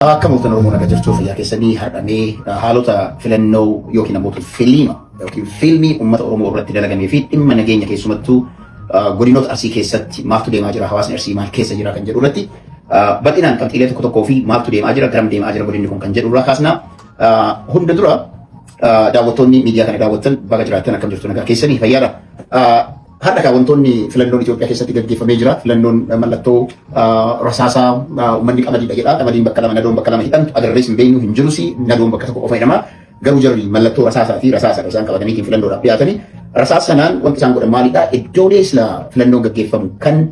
Akka mootonni Oromoo nagaa jirtuu fayyaa keessanii hardhamee haalota filannoo yookiin ammoo fiilmii uummata Oromoo irratti dalagamee fi dhimma nageenya keessumattuu godinoota Arsii keessatti maaltu deemaa jira, hawaasni Arsii maal keessa jira kan jedhu irratti bal'inaan qabxiilee tokko tokkoo fi maaltu deemaa jira, garam deemaa jira godinni kun kan jedhu irraa kaasnaa. Hunda dura daawwattoonni miidiyaa kana daawwattan baga jiraattan akkam jirtu nagaa keessanii fayyaadha. Har'a wantoonni filannoon Itoophiyaa keessatti gaggeeffamee jira. Filannoon mallattoo rasaasaa uummanni qamadii dhagedha. Qamadiin bakka lama, nadoon bakka lama hidhamtu agarrees hin beeknu hin jirus nadoon bakka tokko qofa hidhama. Garuu jarri mallattoo rasaasaa fi rasaasa isaan qabataniitiin filannoodhaaf dhiyaatanii rasaasa sanaan wanti isaan godhan maalidha? Iddoolee filannoon gaggeeffamu kan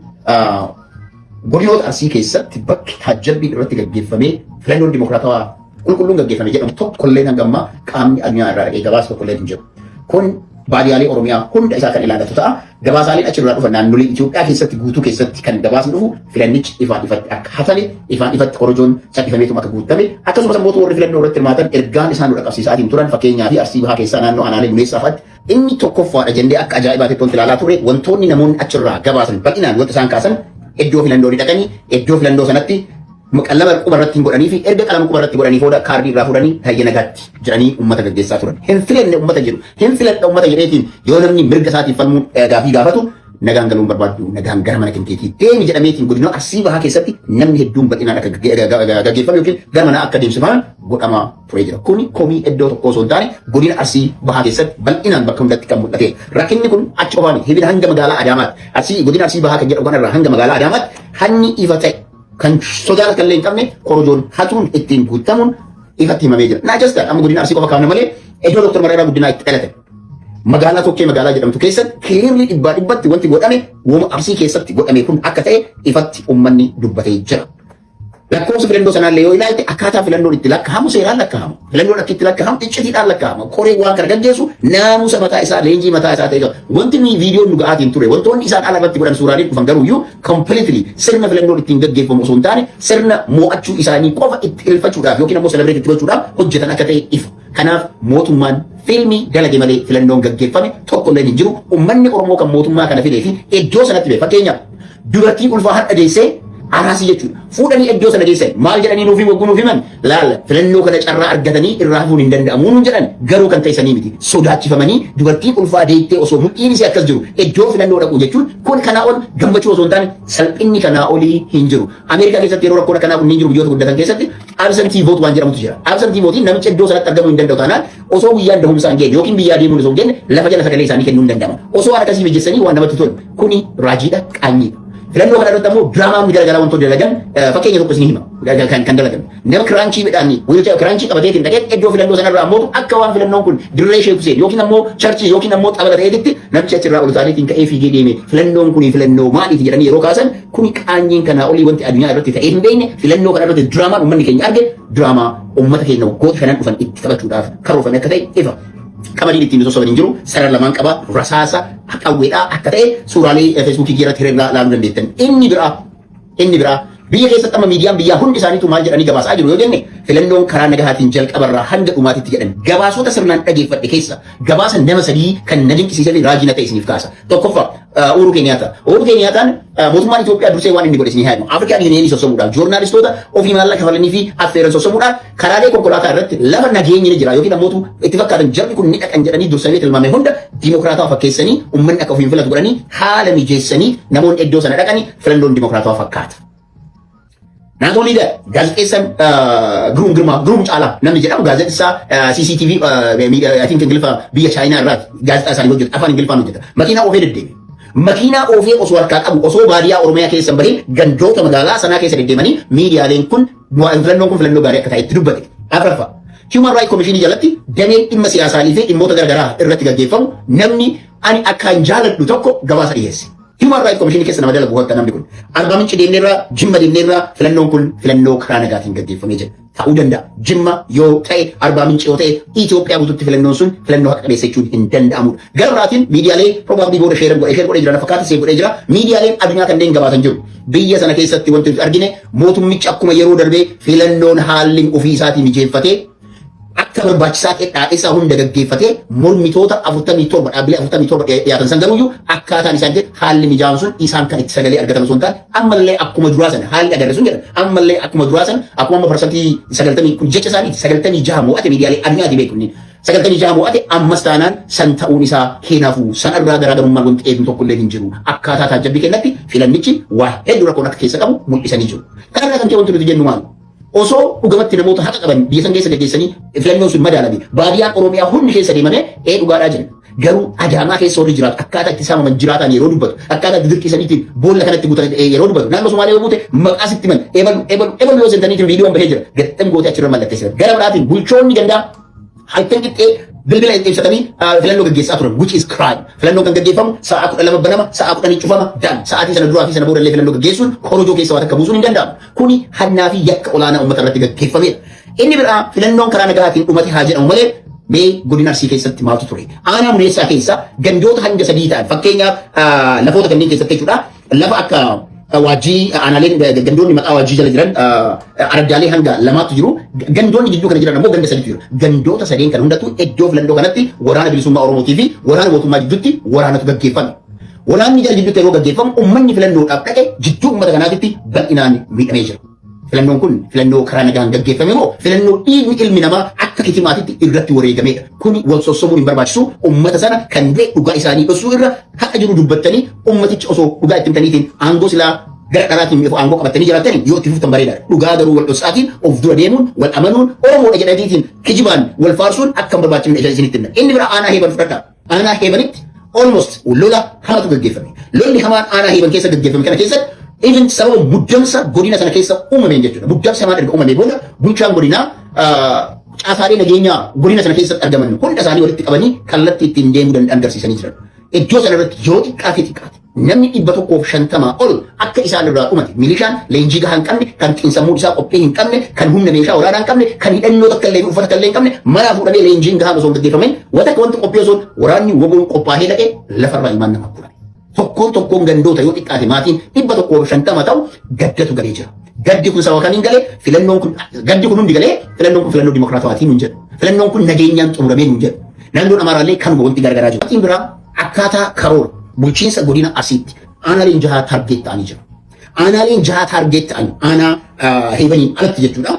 godinoota Arsii keessatti bakki taajjabbii irratti gaggeeffamee filannoon dimokiraatawaa qulqulluun gaggeeffame jedhamu tokkollee hanga ammaa qaamni addunyaa irraa dhaqee gabaasa tokkollee hin jiru. Kun baadiyaalee Oromiyaa hunda isaa kan ilaallatu ta'a. Gabaasaaleen achirraa dhufan naannolee Itoophiyaa keessatti guutuu keessatti kan gabaasni dhufu filannichi ifaan ifatti akka hatame ifaan ifatti korojoon callifameetuma akka guutame akkasumas immoo warri filannoo irratti hirmaatan ergaan isaan dura qabsiisaatiin turan fakkeenyaa fi Arsii Bahaa keessaa naannoo Anaalee Buleessaa fa'aatti inni tokkoffaadha jennee akka ajaa'ibaatti wanti ilaalaa ture wantoonni namoonni achirraa gabaasan bal'inaan wanta isaan kaasan iddoo filannoo dhaqanii iddoo filannoo sanatti qalama quba irratti godhanii fi erga qalama quba irratti godhanii booda kaardii irraa fudhanii taayya nagaatti jedhanii uummata gaggeessaa turan. Hin filanne uummata jedhu hin filanne uummata jedheetiin yoo namni mirga isaatiif falmuu gaafii gaafatu nagaan galuun barbaadu nagaan gara mana kenteetii deemi jedhameetiin godina Arsii Bahaa keessatti namni hedduun bal'inaan akka gaggeeffamu yookiin gara manaa akka deemsifaman godhamaa ture jira. Kuni komii iddoo tokko osoo hin taane godina Arsii Bahaa keessatti bal'inaan bakka hundatti kan mul'ate. Rakkinni kun achi qofaani hibina hanga magaalaa Adaamaatti godina Arsii Bahaa kan jedhamu kanarraa hanga magaalaa Adaamaatti hanni ifa ta'e kan sodaata kan hin qabne korojoon hatuun ittiin guutamuun ifatti himamee jira. Naa jasta amma godina Arsii qofa kaafne malee iddoo Dr. Mararaa Guddinaa itti dhalate magaalaa tokkee magaalaa jedhamtu keessatti kileerli dhibbatti wanti godhame wooma Arsii keessatti godhame kun akka ta'e ifatti uummanni dubbatee jira. Lakkoofsa filannoo sanaallee yoo ilaalte akkaataa filannoon itti lakkaa'amu seeraan lakkaa'amu. Filannoon akka itti lakkaa'amu iccitiidhaan lakkaa'ama. Koree waan kana gaggeessu naamusa mataa isaa leenjii mataa isaa ta'e qaba. Wanti nuyi viidiyoon nu ga'aatiin ture wantoonni isaan ala irratti godhan suuraaleen dhufan garuuyyuu completely sirna filannoon ittiin gaggeeffamu osoo hin taane sirna mo'achuu isaanii qofa itti ilfachuudhaaf yookiin ammoo celebrate itti gochuudhaaf hojjetan akka ta'e ifa. Kanaaf mootummaan fiilmii dalage malee filannoon gaggeeffame tokkollee hin jiru. Uummanni Oromoo kan mootummaa kana fidee fi iddoo sanatti bee fakkeenyaaf dubartii ulfaa hadha deessee Araasii jechuudha. Fuudhanii iddoo sana geessan maal jedhanii nuuf himan laala filannoo kana carraa argatanii irraa hafuun hin danda'amu nuun jedhan garuu kan ta'e sanii miti. Sodaachifamanii dubartiin ulfaa deettee osoo mudhiin isee akkas jiru iddoo filannoo dhaqu jechuun kun kanaa ol gammachuu osoo hin taane salphinni kanaa olii hin jiru. Ameerikaa keessatti yeroo rakkoon kanaa kun hin jiru biyyoota guddatan keessatti absentii voot waan jedhamutu jira. Absentii vootiin namicha iddoo sanatti argamuu hin danda'u taanaan osoo guyyaan dahumsaa hin geenye yookiin biyyaa deemuun osoo hin geenye lafa jala sagalee isaanii kennuu hin danda'ama. Osoo waan akkasii hojjessanii waan namatti tolu kuni raajiidha qaanyiidha. Filannoo kana irratti ammoo diraamaa garaagaraa wantoota dalagan fakkeenya tokko isin hima kan dalagan nama kiraanchii midhaanii wiilcha kiraanchii qabateetiin dhaqee iddoo filannoo sanarraa ammoo akka waan filannoon kun dirree Sheek Huseen yookiin ammoo charchii yookiin ammoo xabala ta'eetitti namichi achirraa ol taa'eetiin ka'ee fiigee deeme filannoon kun filannoo maaliiti jedhanii yeroo kaasan kuni qaanyiin kanaa olii wanti addunyaa irratti ta'ee hin beekne filannoo kana irratti diraamaan uummanni keenya arge diraamaa uummata keenya waggoota shanan dhufan itti taphachuudhaaf karoorfame akka ta'e ifa. Qamadiin ittiin sosoban hin jiru sarara lamaan qaba rasaasa qawweedhaa akka ta'e suuraalee feesbuukii irratti hiriirraa ilaaluu dandeettan. Inni biraa biyya keessatti amma miidiyaan biyyaa hundi isaaniitu maal jedhanii gabaasaa jiru yoo jenne filannoon karaa nagahaatiin jalqabarraa hanga dhumaatitti jedhan gabaasota sirnaan dhageeffadhe keessa gabaasa nama sadii kan na dinqisiisee fi raajii na ta'e isiniif kaasa. Tokkoffaa Uhuru Kenyaata. Uhuru Keniyaataan mootummaan Itoophiyaa dursee waan inni godhe isinii haa Afrikaan Yuuniyeenii sossobuudhaaf joornaalistoota ofii maallaqa kafalanii fi affeeran sossobuudhaaf karaalee konkolaataa irratti lafa nageenyi ni jira yookiin ammoo itti fakkaatan jarri kun ni dhaqan jedhanii dursanii tilmaame hunda dimokiraataa fakkeessanii uummanni akka ofiin filatu godhanii haala mijeessanii namoonni iddoo sana dhaqanii filannoon dimokiraataa fakkaata. Not only that, gaazexeessaan Giruum Caalaa namni jedhamu gaazexeessaa CCTV I think Ingiliffaa biyya Chaayinaa irraa gaazexaa isaanii hojjeta afaan Ingiliffaan hojjeta. Makiinaa oofee deddeeme. Makiinaa oofee osoo harkaa qabu osoo baadiyyaa Oromiyaa keessa bahee gandoota magaalaa sanaa keessa deddeemanii miidiyaaleen kun filannoon kun filannoo gaarii akka ta'e itti dubbate. Afuraffaa Human Rights Commission jalatti dameen dhimma siyaasaalii fi dhimmoota garaagaraa irratti gaggeeffamu namni ani akkaan jaaladhu tokko gabaasa dhiyeesse. Human Rights Commission keessa nama dalagu hotta namni kun Arbaa Minci deemneerraa Jimma deemneerraa filannoon kun filannoo karaa nagaatiin gaggeeffamee jira. Ta'uu danda'a. Jimma yoo ta'e Arbaa Minci yoo ta'e Itoophiyaa guutuutti filannoon sun filannoo haqa qabeessa jechuun hin danda'amudha. Gara biraatiin miidiyaalee probably booda sheer godhee jira fakkaata see godhee jira. Miidiyaaleen addunyaa kanneen gabaasan jiru. Biyya sana keessatti wanti nuti argine mootummichi akkuma yeroo darbee filannoon haalli ofii isaatii mijeeffatee akka barbaachisaa ta'e isa hunda gaggeeffatee mormitoota 47 dhaabbilee 47 dhiyaatan san garuuyyuu akkaataan isaan jedhe haalli mijaa'an sun isaan kan itti sagalee argatan osoo hin taane ammallee akkuma duraa sana haalli agarre sun jedhan ammallee akkuma duraa sana akkuma amma parsantii 90 kun jecha isaaniiti 96 mo'ate miidiyaalee addunyaati beekunni 96 mo'ate ammas taanaan san ta'uun isaa keenaafuu san irraa garaagarummaan wanti eegnu tokko illee hin jiru akkaataa taajjabbii kennatti filannichi waa hedduu rakkoon akka keessa qabu mul'isanii jiru kanarraa kan ta'e wanti nuti jennu maal osoo dhugamatti namoota haqa qaban biyya san keessa gaggeessanii filannoon sun madaalame baadiyyaa Oromiyaa hundi keessa deemamee dhugaadhaa jiran garuu Adaamaa keessa warri jiraatu akkaataa itti saamaman jiraatan yeroo dubbatu akkaataa itti dirqisaniitiin boolla kanatti guutan yeroo dubbatu naannoo Somaalee yoo buute maqaa sitti man eebal yoo sentaniitiin viidiyoon bahee jira gaxxan gootee achirra mallatteessisan gara biraatiin bulchoonni gandaa halkan qixxee bilbila ibsatanii filannoo gaggeessaa turan which is crime filannoo kan gaggeeffamu sa'a 12 banama sa'a 10 cufama dan sa'aatii sana duraa fi sana booda illee filannoo gaggeessuun korojoo keessa waan akka buusuun hin danda'amu kuni hannaa fi yakka olaanaa uummata irratti gaggeeffamedha inni biraa filannoon karaa nagaatiin dhumate haa jedhamu malee mee godina Arsii keessatti maaltu ture aanaa Muneessaa keessa gandoota hanga 3 ta'an fakkeenyaaf lafoota kanneen keessatti jechuudha lafa akka wajii aanaaleen gandoonni maqaa wajii jala jiran araddaalee hanga lamaatu jiru gandoonni jidduu kana jiran ammoo ganda sadiitu jiru gandoota sadeen kan hundatu iddoo filannoo kanatti waraana bilisummaa Oromootii fi waraana mootummaa jidduutti waraanatu gaggeeffame waraanni jala jidduutti yeroo gaggeeffamu uummanni filannoodhaaf dhaqe jidduu uummata kanaatitti bal'inaan miidhamee jira filannoon kun filannoo karaa nagaan gaggeeffame moo filannoo dhiigni ilmi namaa akka kitimaatitti irratti wareegamedha kuni wal sossobuun hin barbaachisu uummata sana kan ta'e dhugaa isaanii dhosuu irra haqa jiru dubbattanii uummatichi osoo dhugaa itti himtaniitiin aangoo silaa gara dhalaatiin aangoo qabatanii jiraatanii yoo itti fuftan bareedaadha dhugaa garuu wal dhosaatiin of dura deemuun wal amanuun Oromoodha jedhaniitiin kijibaan wal faarsuun akka hin barbaachifne isinitti himna inni bira aanaa heeban fudhadhaa aanaa heebanitti almost lola hamatu gaggeeffame lolli hamaan aanaa heeban keessa gaggeeffame kana keessatti even sababa muddamsa godina sana keessa uumameen jechuudha muddamsa hamaan erga uumamee booda bulchaan godinaa caasaalee nageenyaa godina sana keessatti argaman hunda isaanii walitti qabanii kallattii ittiin deemuu danda'an agarsiisanii jiran iddoo sana irratti yoo xiqqaate namni 150 ol akka isaan irraa dhumate milishaan leenjii gahaa hin qabne kan xiinsammuu isaa qophii hin qabne kan humna meeshaa waraanaa hin qabne kan hidhannoo takka illee uffata illee hin qabne manaa fuudhamee leenjiin gahaan osoo hin gaggeeffameen wanti qophii osoo waraanni woboon qophaa'ee dhaqee lafarraa ilmaan namaa fuudhan tokkoon gandoota yoo xiqqaate maatiin 150 ta'u gaddatu galee jira gaddi kun sababa kamiin galee filannoon kun gaddi kun hundi galee filannoon kun filannoo dimokiraatawaatiin hin jedhu filannoon kun nageenyaan xumuramee hin jedhu naannoon Amaaraallee kan wanti gargaaraa jiru. Waatiin biraa akkaataa karoora bulchiinsa godina Arsiitti aanaaleen 6 targeet ta'anii jiru. Aanaaleen 6 targeet ta'an aanaa heebaniin alatti jechuudha.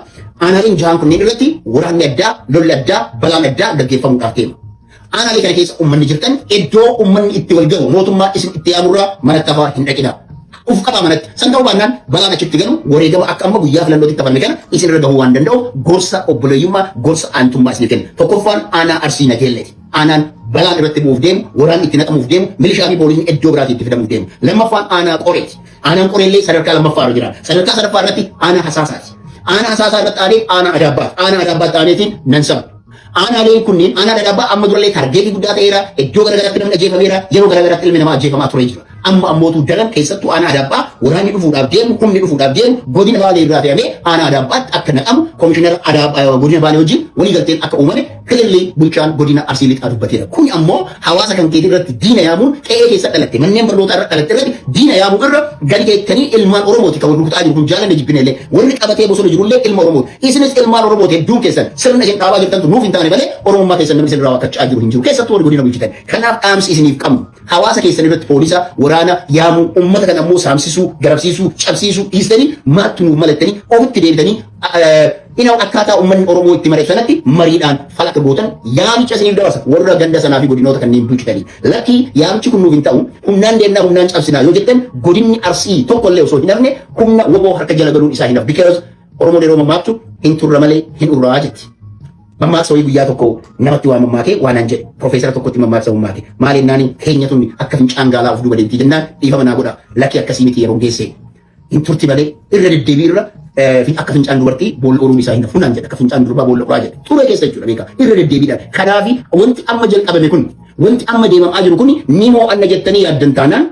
Aanaaleen 6 kunneen irratti waraanni addaa, lolli addaa, balaan addaa gaggeeffamuudhaaf deema. Aanaalee kana keessa uummanni jirtan iddoo uummanni itti wal gahu mootummaa isin itti yaamurraa mana tafaa hin dhaqina. Uf qaba manatti san ta'uu baannaan balaan achitti galu wareegama akka amma guyyaa filannootti tafame kana isin irra gahuu waan danda'u gorsa obboleeyyummaa gorsa aantummaa isin kenna. Tokkoffaan aanaa Arsii Nageelleeti. Aanaan balaan irratti bu'uuf deemu waraanni itti naqamuuf deemu milishaa fi poolisiin iddoo biraatti itti fidamuuf deemu. Lammaffaan aanaa Qoreeti. Aanaan Qoreellee sadarkaa lammaffaa irra jira. Sadarkaa sadaffaa irratti aanaa Hasaasaati. Aanaa Hasaasaa irratti aanee aanaa Adaabbaati. Aanaa Adaabbaatti aaneetiin nan saba. Aanaaleen kunneen aanaa Adabbaa amma durallee targeetii guddaa ta'eera. Iddoo garaagaraatti namni ajjeefameera. Yeroo garaagaraatti ilmi namaa ajjeefamaa ture jira. Amma ammootu daran keessattuu aanaa Adabbaa waraanni dhufuudhaaf deemu humni dhufuudhaaf deemu godina Baalee irraa fe'amee aanaa Adabbaatti akka naqamu komishinara godina Baalee wajjin walii galteen akka uumame kilillee bulchaan godina Arsii Lixaa dubbateera. Kun ammoo hawaasa kan keetii irratti diina yaamuun qe'ee keessa dhalatte manneen barnootaa irra dhalatte irratti diina yaamuu irra gadi keettanii ilmaan Oromooti kan rukutaa jiru kun jaalanne jibbinellee warri qabatee bosona jirullee ilma Oromooti. Isinis ilmaan Oromooti hedduun keessan sirna isin dhaabaa jirtantu nuuf hin taane malee Oromummaa keessan namni isin irraa wakkachaa jiru hin jiru. Keessattuu warri godina bulchitan. Kanaaf dhaamsi isiniif qabnu hawaasa keessan irratti poolisa waraana yaamuu ummata kan ammoo saamsisuu garabsiisuu cabsiisuu dhiistanii maattu nuuf malattanii ofitti deebitanii inaw akkaataa uummanni Oromoo itti mareeffanatti mariidhaan falaka gootan yaamicha isiniif dabarsa warra ganda sanaa fi godinoota kanneen bulchitanii lakkii yaamichi kun nuuf hin ta'u humnaan deemnaa humnaan cabsinaa yoo jettan godinni Arsii tokkollee osoo hin hafne humna woboo harka jala galuun isaa hin hafu because Oromoon yeroo mammaaktu hin turra malee hin urraa jetti. Mammaaksa wayii guyyaa tokko namatti waa mammaakee waan jedhe profeesara tokkotti mammaaksa mammaake maaliin naani keenya tun akka fincaan gaalaa of duuba deemti jennaan dhiifama naa godha lakki akkasii miti yeroo geesse hin turti malee irra deddeebii irra akka fincaan dubartii boolla oruun isaa hin hafu naan jedha akka fincaan durbaa boolla oraa jedhe ture keessa jechuudha beeka irra deddeebiidhaan kanaafi wanti amma jalqabame kun wanti amma deemamaa jiru kun ni mo'anna jettanii yaaddan taanaan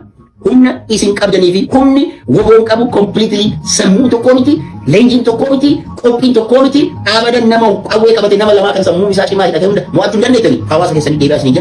humna isin qabdanii fi humni woboon qabu completely sammuu tokkoo miti leenjiin tokkoo miti qophiin tokkoo miti abadan nama qawwee qabate nama lamaa kan sammuu isaa cimaa hidhate hunda mo'achuu hin dandeettanii hawaasa keessanii deebi'aa isin